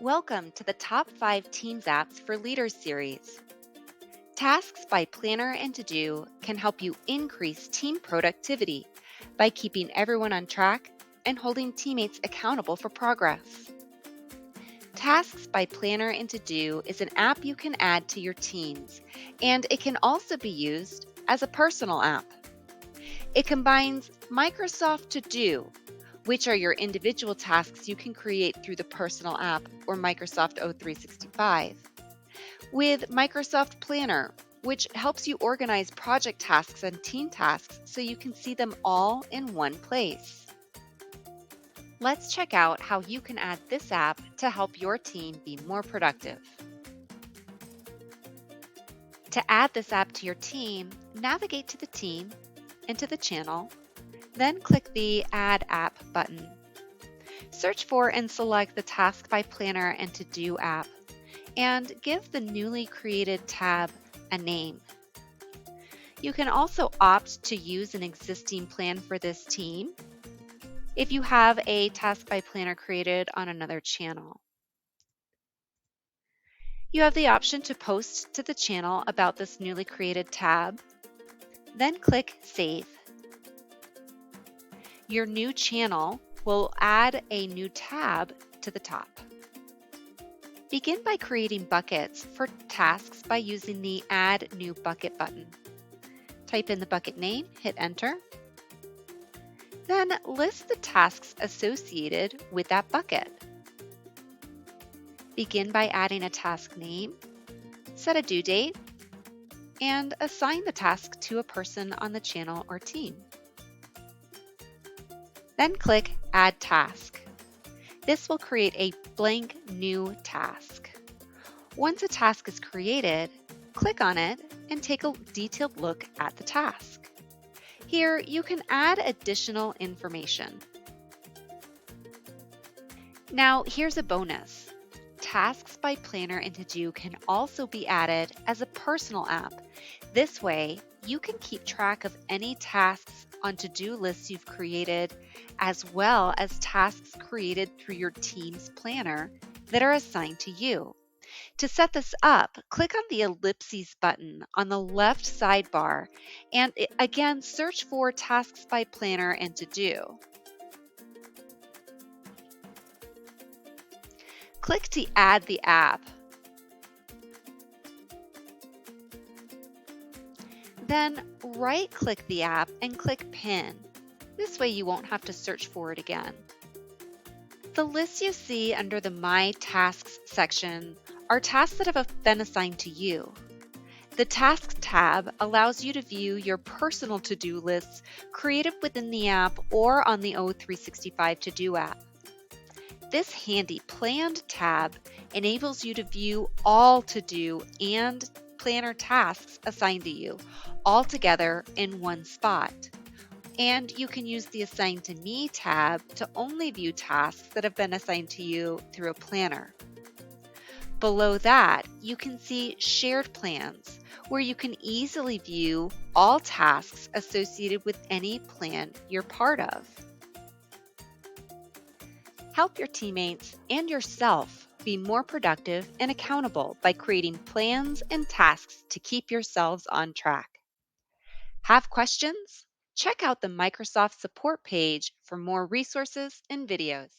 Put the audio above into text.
Welcome to the Top 5 Teams Apps for Leaders series. Tasks by Planner and To Do can help you increase team productivity by keeping everyone on track and holding teammates accountable for progress. Tasks by Planner and To Do is an app you can add to your teams, and it can also be used as a personal app. It combines Microsoft To Do, which are your individual tasks you can create through the personal app or Microsoft O365, with Microsoft Planner, which helps you organize project tasks and team tasks so you can see them all in one place. Let's check out how you can add this app to help your team be more productive. To add this app to your team, navigate to the team and to the channel, then click the Add App button. Search for and select the Task by Planner and To Do app, and give the newly created tab a name. You can also opt to use an existing plan for this team if you have a Task by Planner created on another channel. You have the option to post to the channel about this newly created tab, then click Save. Your new channel will add a new tab to the top. Begin by creating buckets for tasks by using the Add New Bucket button. Type in the bucket name, hit Enter. Then list the tasks associated with that bucket. Begin by adding a task name, set a due date, and assign the task to a person on the channel or team. Then click Add Task. This will create a blank new task. Once a task is created, click on it and take a detailed look at the task. Here, you can add additional information. Now, here's a bonus. Tasks by Planner and To Do can also be added as a personal app. This way, you can keep track of any tasks on to-do lists you've created, as well as tasks created through your team's planner that are assigned to you. To set this up, click on the ellipses button on the left sidebar and again search for Tasks by Planner and To Do. Click to add the app. Then right-click the app and click Pin. This way you won't have to search for it again. The lists you see under the My Tasks section are tasks that have been assigned to you. The Tasks tab allows you to view your personal to-do lists created within the app or on the O365 To-Do app. This handy Planned tab enables you to view all to-do and planner tasks assigned to you all together in one spot. And you can use the Assign to Me tab to only view tasks that have been assigned to you through a planner. Below that, you can see Shared Plans, where you can easily view all tasks associated with any plan you're part of. Help your teammates and yourself be more productive and accountable by creating plans and tasks to keep yourselves on track. Have questions? Check out the Microsoft support page for more resources and videos.